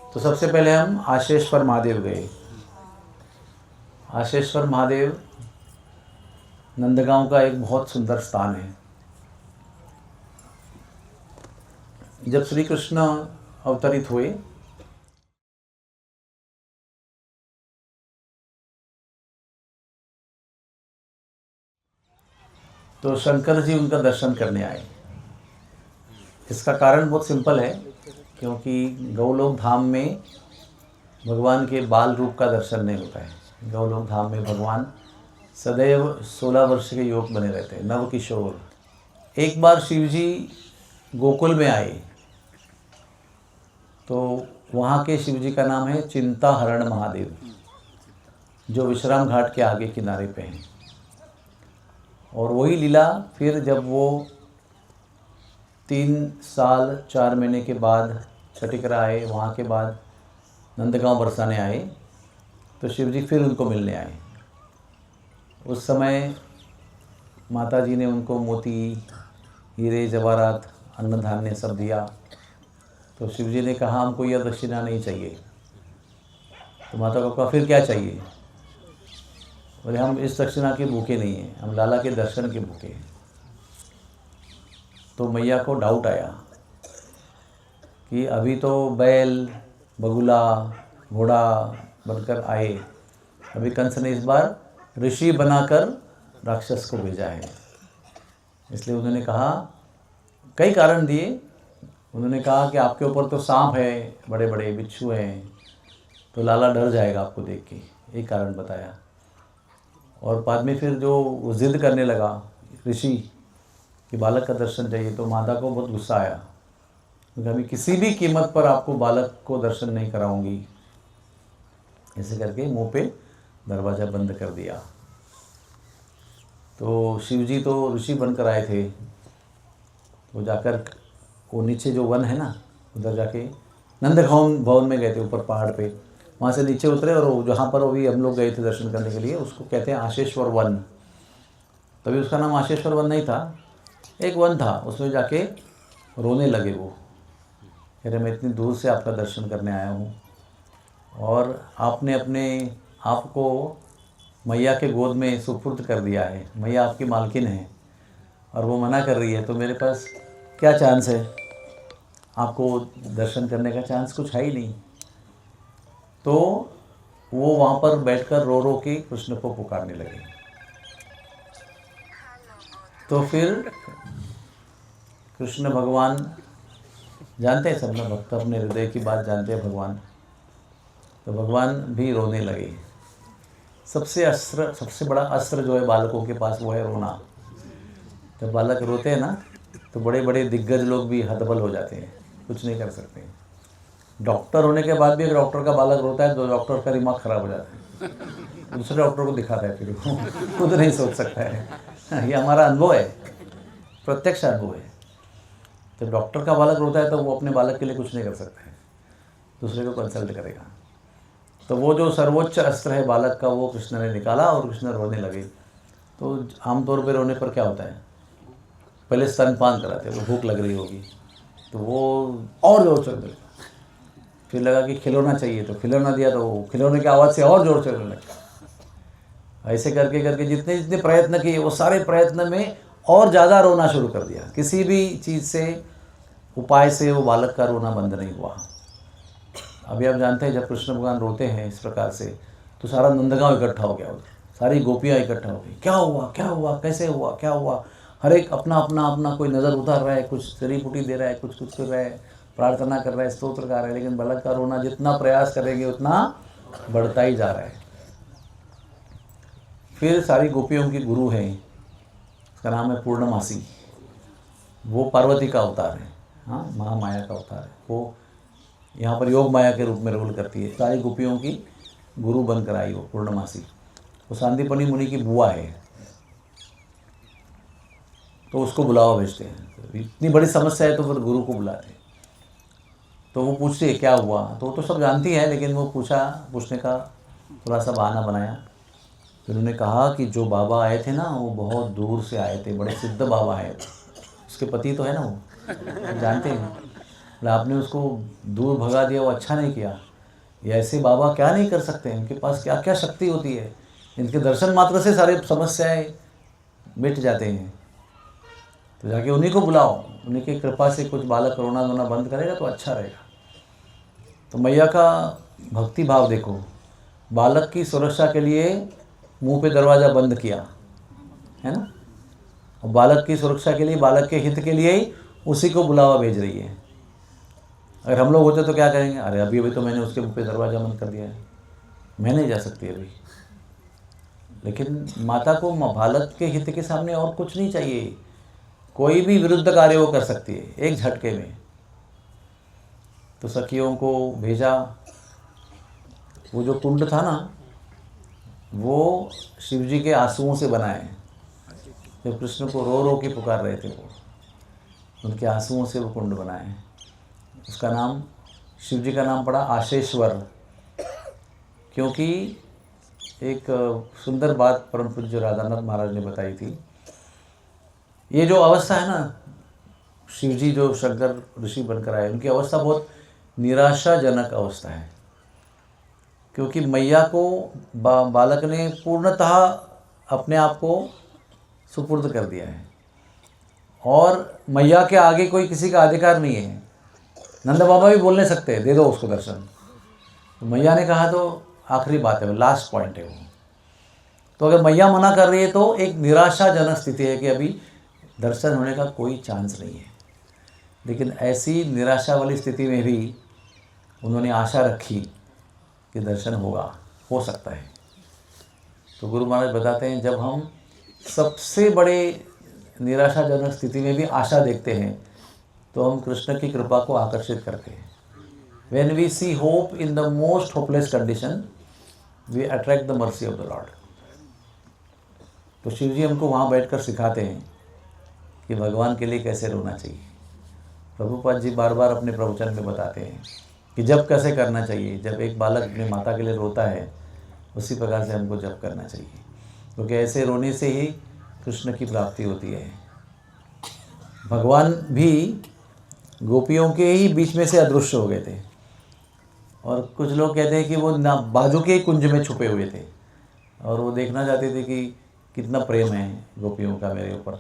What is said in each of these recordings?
तो सबसे पहले हम आशेश्वर महादेव गए। आशेश्वर महादेव नंदगांव का एक बहुत सुंदर स्थान है। जब श्री कृष्ण अवतरित हुए तो शंकर जी उनका दर्शन करने आए। इसका कारण बहुत सिंपल है, क्योंकि गौलोक धाम में भगवान के बाल रूप का दर्शन नहीं होता है। गौलोक धाम में भगवान सदैव 16 वर्ष के युवक बने रहते हैं, नव किशोर। एक बार शिव जी गोकुल में आए तो वहाँ के शिव जी का नाम है चिंताहरण महादेव, जो विश्राम घाट के आगे किनारे पे हैं। और वही लीला फिर जब वो 3 साल 4 महीने के बाद छटिकरा आए, वहाँ के बाद नंदगांव बरसाने आए, तो शिव जी फिर उनको मिलने आए। उस समय माता जी ने उनको मोती, हीरे, जवाहरात, अन्न धान्य सब दिया। तो शिव जी ने कहा हमको यह दक्षिणा नहीं चाहिए। तो माता को कहा फिर क्या चाहिए? बोले हम इस दक्षिणा के भूखे नहीं हैं, हम लाला के दर्शन के भूखे हैं। तो मैया को डाउट आया कि अभी तो बैल, बगुला, घोड़ा बनकर आए, अभी कंस ने इस बार ऋषि बनाकर राक्षस को भेजा है। इसलिए उन्होंने कहा, कई कारण दिए। उन्होंने कहा कि आपके ऊपर तो सांप है, बड़े बड़े बिच्छू हैं, तो लाला डर जाएगा आपको देख के, एक कारण बताया। और बाद में फिर जो वो जिद करने लगा ऋषि कि बालक का दर्शन चाहिए, तो माता को बहुत गुस्सा आया, क्योंकि अभी किसी भी कीमत पर आपको बालक को दर्शन नहीं कराऊंगी। ऐसे करके मुंह पे दरवाज़ा बंद कर दिया। तो शिव जी तो ऋषि बनकर आए थे, वो जाकर वो नीचे जो वन है ना, उधर जाके नंदगांव भवन में गए थे, ऊपर पहाड़ पे। वहाँ से नीचे उतरे और जहाँ पर अभी हम लोग गए थे दर्शन करने के लिए, उसको कहते हैं आशेश्वर वन। तभी उसका नाम आशेश्वर वन नहीं था, एक वन था। उसमें जाके रोने लगे वो, कह रहे मैं इतनी दूर से आपका दर्शन करने आया हूँ और आपने अपने आप को मैया के गोद में सुपुर्द कर दिया है। मैया आपकी मालकिन है और वो मना कर रही है, तो मेरे पास क्या चांस है? आपको दर्शन करने का चांस कुछ है ही नहीं। तो वो वहाँ पर बैठकर रो रो के कृष्ण को पुकारने लगे। तो फिर कृष्ण भगवान जानते हैं, सब में भक्त अपने हृदय की बात जानते हैं भगवान, तो भगवान भी रोने लगे। सबसे बड़ा अस्त्र जो है बालकों के पास वो है रोना। जब बालक रोते हैं ना तो बड़े बड़े दिग्गज लोग भी हतबल हो जाते हैं, कुछ नहीं कर सकते। डॉक्टर होने के बाद भी अगर डॉक्टर का बालक रोता है तो डॉक्टर का दिमाग खराब हो जाता है, दूसरे डॉक्टर को दिखाता है, फिर वो खुद नहीं सोच सकता है। ये हमारा अनुभव है, प्रत्यक्ष अनुभव है। जब डॉक्टर का बालक रोता है तो वो अपने बालक के लिए कुछ नहीं कर सकता है, दूसरे को कंसल्ट करेगा। तो वो जो सर्वोच्च अस्त्र है बालक का, वो कृष्ण ने निकाला और कृष्ण रोने लगे। तो आमतौर पर रोने पर क्या होता है, पहले स्तनपान कराते हैं, भूख लग रही होगी तो वो और जोर चल रही, फिर लगा कि खिलौना चाहिए तो खिलौना दिया, तो वो खिलौने की आवाज़ से और जोर चलने लगा। ऐसे करके करके जितने जितने प्रयत्न किए, वो सारे प्रयत्न में और ज़्यादा रोना शुरू कर दिया। किसी भी चीज़ से, उपाय से वो बालक का रोना बंद नहीं हुआ। अभी आप जानते हैं जब कृष्ण भगवान रोते हैं इस प्रकार से, तो सारा नंदगांव इकट्ठा हो गया, उधर सारी गोपियाँ इकट्ठा हो गई। क्या हुआ, क्या हुआ, कैसे हुआ, क्या हुआ? हर एक अपना अपना अपना, कोई नज़र उतार रहा है, कुछ जड़ी बूटी दे रहा है, कुछ कुछ कर रहा है, प्रार्थना कर रहा है, स्तोत्र गा रहा है। लेकिन बालक का रोना जितना प्रयास करेंगे उतना बढ़ता ही जा रहा है। फिर सारी गोपियों की गुरु है, उसका नाम है पूर्णमासी। वो पार्वती का अवतार है, हाँ, महामाया का अवतार है। वो यहाँ पर योग माया के रूप में रोल करती है। सारी गोपियों की गुरु बनकर आई वो पूर्णमासी। वो सांदीपनी मुनि की बुआ है, तो उसको बुलावा भेजते हैं। इतनी बड़ी समस्या है तो फिर गुरु को बुलाते हैं। तो वो पूछती है क्या हुआ, तो वो तो सब जानती है, लेकिन वो पूछने का थोड़ा सा बहाना बनाया। फिर उन्होंने कहा कि जो बाबा आए थे ना, वो बहुत दूर से आए थे, बड़े सिद्ध बाबा आए थे। उसके पति तो है ना, वो जानते हैं। बोला आपने उसको दूर भगा दिया, वो अच्छा नहीं किया। ये ऐसे बाबा क्या नहीं कर सकते, इनके पास क्या क्या शक्ति होती है, इनके दर्शन मात्र से सारे समस्याएं मिट जाते हैं। तो जाके उन्हीं को बुलाओ, उन्हीं की कृपा से कुछ बालक रोना धोना बंद करेगा तो अच्छा रहेगा। तो मैया का भक्ति भाव देखो, बालक की सुरक्षा के लिए मुंह पे दरवाज़ा बंद किया है ना, और बालक की सुरक्षा के लिए, बालक के हित के लिए ही उसी को बुलावा भेज रही है। अगर हम लोग होते तो क्या करेंगे, अरे अभी अभी तो मैंने उसके मुंह पे दरवाज़ा बंद कर दिया है, मैं नहीं जा सकती अभी। लेकिन माता को बालक के हित के सामने और कुछ नहीं चाहिए, कोई भी विरुद्ध कार्य वो कर सकती है एक झटके में। तो सखियों को भेजा। वो जो कुंड था ना, वो शिवजी के आंसुओं से बना है। जब कृष्ण को रो रो के पुकार रहे थे, वो उनके आंसुओं से वो कुंड बना है। उसका नाम, शिवजी का नाम पड़ा आशेश्वर, क्योंकि एक सुंदर बात परम पूज्य राधानाथ महाराज ने बताई थी। ये जो अवस्था है ना, शिवजी जो शंकर ऋषि बनकर आए, उनकी अवस्था बहुत निराशाजनक अवस्था है, क्योंकि मैया को बालक ने पूर्णतः अपने आप को सुपुर्द कर दिया है, और मैया के आगे कोई किसी का अधिकार नहीं है। नंद बाबा भी बोल नहीं सकते दे दो उसको दर्शन, तो मैया ने कहा तो आखिरी बात है, वो लास्ट पॉइंट है वो। तो अगर मैया मना कर रही है तो एक निराशाजनक स्थिति है कि अभी दर्शन होने का कोई चांस नहीं है। लेकिन ऐसी निराशा वाली स्थिति में भी उन्होंने आशा रखी कि दर्शन होगा, हो सकता है। तो गुरु महाराज बताते हैं, जब हम सबसे बड़े निराशाजनक स्थिति में भी आशा देखते हैं तो हम कृष्ण की कृपा को आकर्षित करते हैं। When we see hope in the most hopeless condition, we attract the mercy of the Lord. तो शिव जी हमको वहाँ बैठकर सिखाते हैं कि भगवान के लिए कैसे रोना चाहिए। प्रभुपाद जी बार बार अपने प्रवचन में बताते हैं कि जप कैसे करना चाहिए। जब एक बालक अपनी माता के लिए रोता है, उसी प्रकार से हमको जप करना चाहिए, क्योंकि ऐसे रोने से ही कृष्ण की प्राप्ति होती है। भगवान भी गोपियों के ही बीच में से अदृश्य हो गए थे, और कुछ लोग कहते हैं कि वो ना बाजू के कुंज में छुपे हुए थे, और वो देखना चाहते थे कि कितना प्रेम है गोपियों का मेरे ऊपर।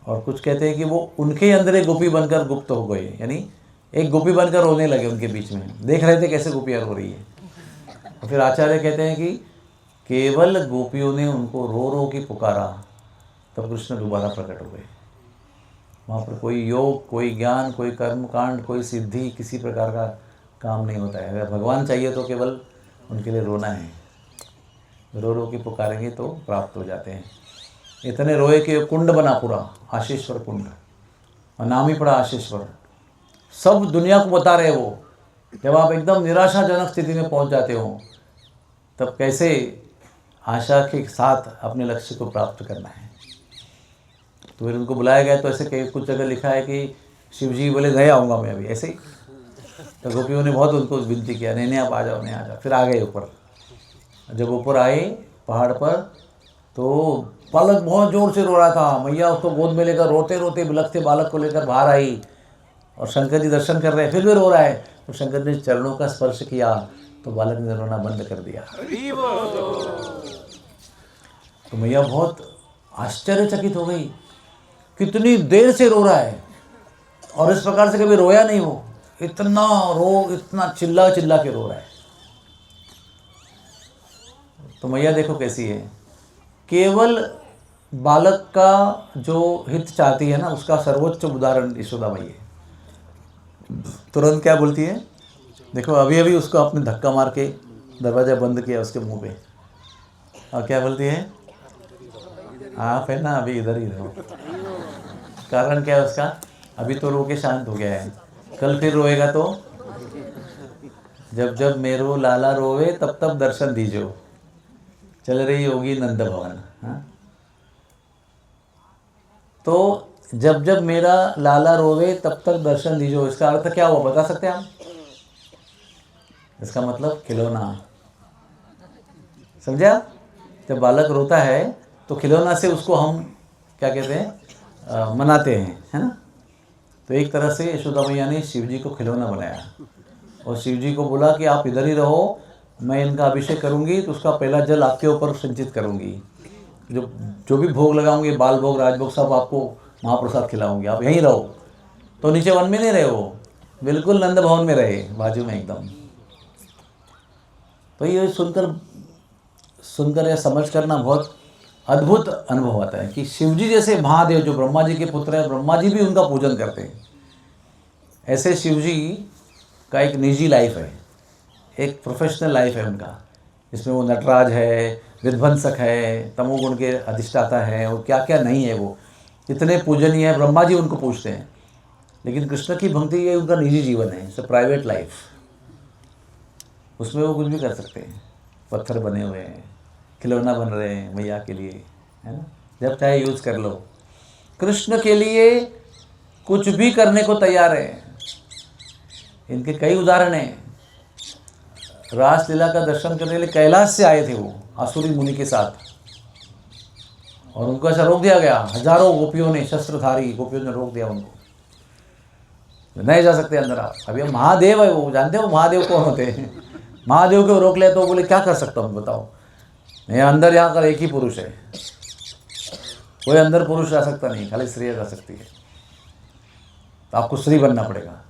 और कुछ कहते हैं कि वो उनके अंदर एक गोपी बनकर गुप्त हो गए, यानी एक गोपी बनकर रोने लगे उनके बीच में, देख रहे थे कैसे गोपियाँ रो रही है। और फिर आचार्य कहते हैं कि केवल गोपियों ने उनको रो रो के पुकारा, तब कृष्ण दोबारा प्रकट हो गए। वहाँ पर कोई योग, कोई ज्ञान, कोई कर्म कांड, कोई सिद्धि, किसी प्रकार का काम नहीं होता है। अगर भगवान चाहिए तो केवल उनके लिए रोना है, रो रो के पुकारेंगे तो प्राप्त हो जाते हैं। इतने रोए कि कुंड बना पूरा, आशीश्वर कुंड, और नाम ही पड़ा आशीश्वर। सब दुनिया को बता रहे वो, जब आप एकदम निराशाजनक स्थिति में पहुंच जाते हो, तब कैसे आशा के साथ अपने लक्ष्य को प्राप्त करना है। तो फिर उनको बुलाया गया, तो ऐसे कई कुछ जगह लिखा है कि शिव जी बोले नहीं आऊँगा मैं अभी, ऐसे ही। तो गोपियों ने बहुत उनको विनती किया, नहीं नहीं आप आ जाओ, नहीं आ जाओ। फिर आ गए ऊपर। जब ऊपर आए पहाड़ पर, तो बालक बहुत ज़ोर से रो रहा था। मैया उसको गोद में लेकर रोते रोते बिलखते बालक को लेकर बाहर आई, और शंकर जी दर्शन कर रहे हैं, फिर भी रो रहा है। तो शंकर ने चरणों का स्पर्श किया तो बालक ने रोना बंद कर दिया। तो मैया बहुत आश्चर्यचकित हो गई, कितनी देर से रो रहा है, और इस प्रकार से कभी रोया नहीं वो, इतना चिल्ला चिल्ला के रो रहा है। तो मैया देखो कैसी है, केवल बालक का जो हित चाहती है ना, उसका सर्वोच्च उदाहरण यशोदा माई है। तुरंत क्या बोलती है, देखो अभी अभी उसको आपने धक्का मार के दरवाज़ा बंद किया उसके मुंह पे, और क्या बोलती है, आप है ना अभी इधर ही रहो। कारण क्या है उसका, अभी तो रो के शांत हो गया है, कल फिर रोएगा तो जब जब मेरो लाला रोवे तब तब दर्शन दीजो, चल रही होगी नंद भवन। हाँ, तो जब जब मेरा लाला रोवे तब तक दर्शन दीजो, इसका अर्थ क्या हुआ बता सकते हैं आप? इसका मतलब खिलौना, समझा? जब बालक रोता है तो खिलौना से उसको हम क्या कहते हैं, मनाते हैं, है ना। तो एक तरह से यशोदा मैया ने शिव जी को खिलौना बनाया और शिव जी को बोला कि आप इधर ही रहो, मैं इनका अभिषेक करूंगी तो उसका पहला जल आपके ऊपर संचित करूंगी, जो जो भी भोग लगाऊंगी, बाल भोग, राजभोग, सब आपको महाप्रसाद खिलाऊंगी, आप यहीं रहो। तो नीचे वन में नहीं रहे, वो बिल्कुल नंद भवन में रहे, बाजू में एकदम। तो ये सुनकर या समझ करना बहुत अद्भुत अनुभव आता है कि शिवजी जैसे महादेव जो ब्रह्मा जी के पुत्र हैं, ब्रह्मा जी भी उनका पूजन करते हैं, ऐसे शिवजी का एक निजी लाइफ है, एक प्रोफेशनल लाइफ है उनका, जिसमें वो नटराज है, विध्वंसक है, तमोगुण के अधिष्ठाता है और क्या क्या नहीं है, वो इतने पूजनीय है, ब्रह्मा जी उनको पूछते हैं। लेकिन कृष्ण की भक्ति ये उनका निजी जीवन है, इट्स प्राइवेट लाइफ, उसमें वो कुछ भी कर सकते हैं। पत्थर बने हुए हैं, खिलौना बन रहे हैं मैया के लिए, है ना, जब चाहे यूज़ कर लो। कृष्ण के लिए कुछ भी करने को तैयार है। इनके कई उदाहरण हैं। रासलीला का दर्शन करने के लिए कैलाश से आए थे वो आसुरी मुनि के साथ, और उनको ऐसा रोक दिया गया, हजारों गोपियों ने, शस्त्रधारी गोपियों ने रोक दिया उनको, नहीं जा सकते अंदर आप। अभी हम महादेव है, वो जानते हो महादेव कौन होते हैं? महादेव को रोक ले तो बोले क्या कर सकता हूँ बताओ, नहीं अंदर यहाँ कर एक ही पुरुष है, कोई अंदर पुरुष जा सकता नहीं, खाली स्त्री जा सकती है, तो आपको स्त्री बनना पड़ेगा।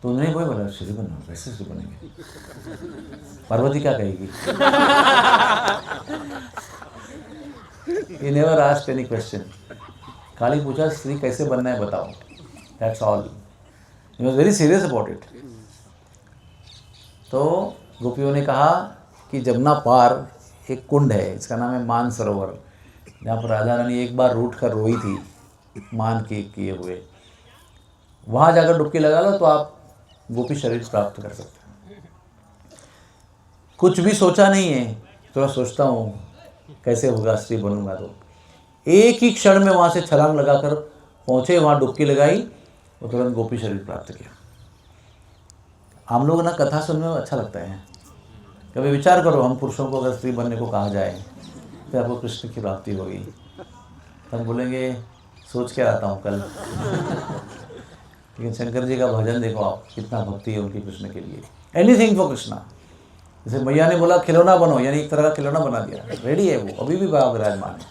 तो उन्होंने कोई बोला श्री बनना, कैसे श्री बनेंगे? पार्वती क्या कहेगी? He never asked any question. खाली पूछा स्त्री कैसे बनना है बताओ, that's all. He was very serious about it. तो गोपियों ने कहा कि जमुना पार एक कुंड है, इसका नाम है मान सरोवर, जहाँ पर राधा रानी एक बार रूठ कर रोई थी मान के किए हुए, वहाँ जाकर डुबकी लगा लो तो आप गोपी शरीर प्राप्त कर सकते हैं। कुछ भी सोचा नहीं है, थोड़ा सोचता हूँ कैसे होगा, स्त्री बनूंगा, तो एक ही क्षण में वहाँ से छलांग लगाकर पहुँचे, वहाँ डुबकी लगाई और तुरंत गोपी शरीर प्राप्त किया। हम लोग ना कथा सुनने में अच्छा लगता है, कभी विचार करो हम पुरुषों को अगर स्त्री बनने को कहा जाए तो आपको कृष्ण की प्राप्ति होगी, तो हम बोलेंगे सोच के आता हूँ कल। लेकिन शंकर जी का भजन देखो आप, कितना भक्ति है उनकी कृष्ण के लिए, एनीथिंग फॉर कृष्णा। जैसे मैया ने बोला खिलौना बनो, यानी एक तरह का खिलौना बना दिया, रेडी है वो, अभी भी विराजमान है।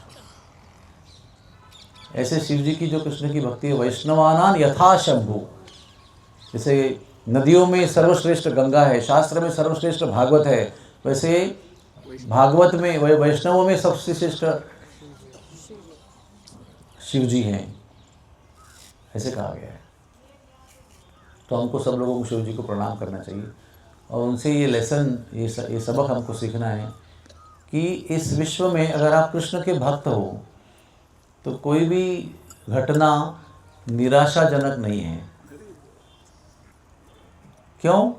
ऐसे शिव जी की जो कृष्ण की भक्ति है, वैष्णवानान यथा शंभु, जैसे नदियों में सर्वश्रेष्ठ गंगा है, शास्त्र में सर्वश्रेष्ठ भागवत है, वैसे भागवत में वैष्णवों में सबसे श्रेष्ठ शिव जी हैं, ऐसे कहा गया है। तो हमको सब लोगों को शिव जी को प्रणाम करना चाहिए और उनसे ये लेसन, ये सबक हमको सीखना है कि इस विश्व में अगर आप कृष्ण के भक्त हो तो कोई भी घटना निराशाजनक नहीं है। क्यों?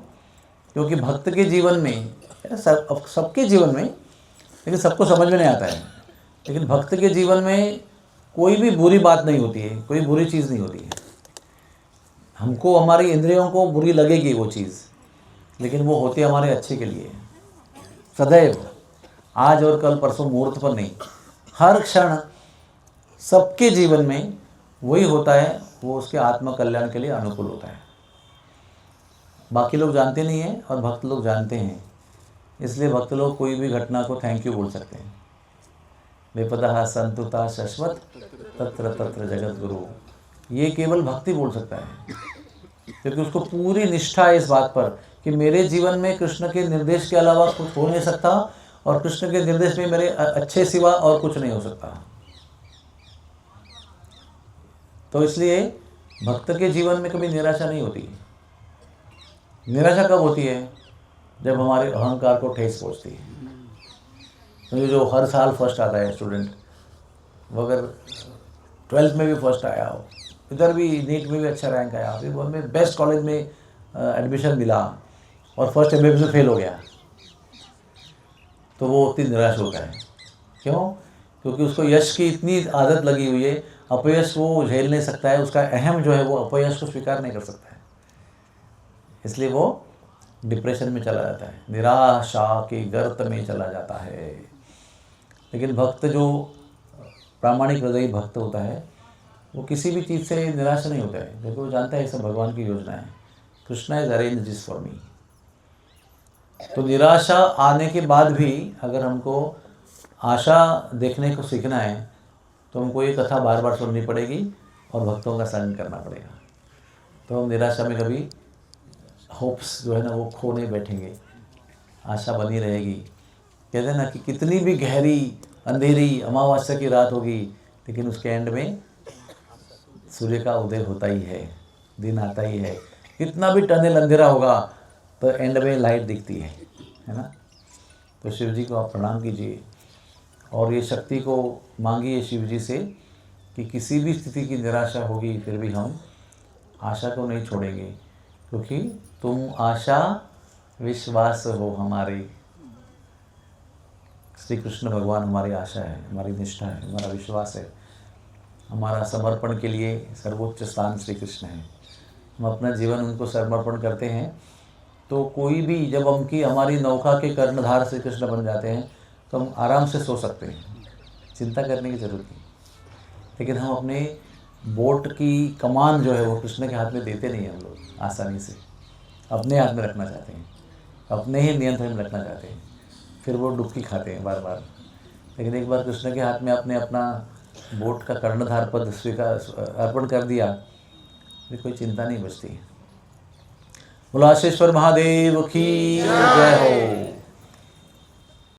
क्योंकि भक्त के जीवन में, सबके जीवन में, लेकिन सबको समझ में नहीं आता है, लेकिन भक्त के जीवन में कोई भी बुरी बात नहीं होती है, कोई बुरी चीज़ नहीं होती है। हमको, हमारी इंद्रियों को बुरी लगेगी वो चीज़, लेकिन वो होती है हमारे अच्छे के लिए, सदैव, आज और कल परसों मुहूर्त पर नहीं, हर क्षण सबके जीवन में वही होता है, वो उसके आत्म कल्याण के लिए अनुकूल होता है। बाकी लोग जानते नहीं हैं और भक्त लोग जानते हैं, इसलिए भक्त लोग कोई भी घटना को थैंक यू बोल सकते हैं। विपदा संतुता शश्वत तत्र तत्र जगत गुरु, ये केवल भक्ति बोल सकता है, क्योंकि उसको पूरी निष्ठा है इस बात पर कि मेरे जीवन में कृष्ण के निर्देश के अलावा कुछ हो नहीं सकता और कृष्ण के निर्देश में मेरे अच्छे सिवा और कुछ नहीं हो सकता। तो इसलिए भक्त के जीवन में कभी निराशा नहीं होती। निराशा कब होती है? जब हमारे अहंकार को ठेस पहुंचती है। तो जो हर साल फर्स्ट आता है स्टूडेंट, वो अगर 12th में भी फर्स्ट आया हो, इधर भी नीट में भी अच्छा रैंक आया, फिर हमें बेस्ट कॉलेज में एडमिशन मिला और फर्स्ट एमबीबीएस में फेल हो गया, तो वो उतनी निराश होता है। क्यों? क्योंकि उसको यश की इतनी आदत लगी हुई है, अपयश वो झेल नहीं सकता है, उसका अहम जो है वो अपयश को स्वीकार नहीं कर सकता है, इसलिए वो डिप्रेशन में चला जाता है, निराशा के गर्त में चला जाता है। लेकिन भक्त जो प्रामाणिक हृदयी भक्त होता है वो किसी भी चीज़ से निराश नहीं होता है, क्योंकि वो जानता है ये सब भगवान की योजना है। Krishna is arrange this for me. तो निराशा आने के बाद भी अगर हमको आशा देखने को सीखना है तो हमको ये कथा बार बार सुननी पड़ेगी और भक्तों का संग करना पड़ेगा। तो हम निराशा में कभी होप्स जो है ना वो खो नहीं बैठेंगे, आशा बनी रहेगी। कहते हैं ना कि कितनी भी गहरी अंधेरी अमावस्या की रात होगी, लेकिन उसके एंड में सूर्य का उदय होता ही है, दिन आता ही है। कितना भी टनल अंधेरा होगा तो एंड में लाइट दिखती है ना। तो शिव जी को आप प्रणाम कीजिए और ये शक्ति को मांगिए शिव जी से कि किसी भी स्थिति की निराशा होगी फिर भी हम आशा को नहीं छोड़ेंगे, क्योंकि तुम आशा विश्वास हो हमारे। श्री कृष्ण भगवान हमारी आशा है, हमारी निष्ठा है, हमारा विश्वास है। हमारा समर्पण के लिए सर्वोच्च स्थान श्री कृष्ण है। हम अपना जीवन उनको समर्पण करते हैं तो कोई भी, जब हमारी नौका के कर्णधार श्री कृष्ण बन जाते हैं तो हम आराम से सो सकते हैं, चिंता करने की ज़रूरत नहीं। लेकिन हम अपने बोट की कमान जो है वो कृष्ण के हाथ में देते नहीं हैं। हम लोग आसानी से अपने हाथ में रखना चाहते हैं, अपने ही नियंत्रण में रखना चाहते हैं, फिर वो डुबकी खाते हैं बार बार। लेकिन एक बार कृष्ण के हाथ में आपने अपना बोट का कर्णधार पद अर्पण कर दिया, फिर कोई चिंता नहीं बचती। बोलो आशीश्वर महादेव की जय हो।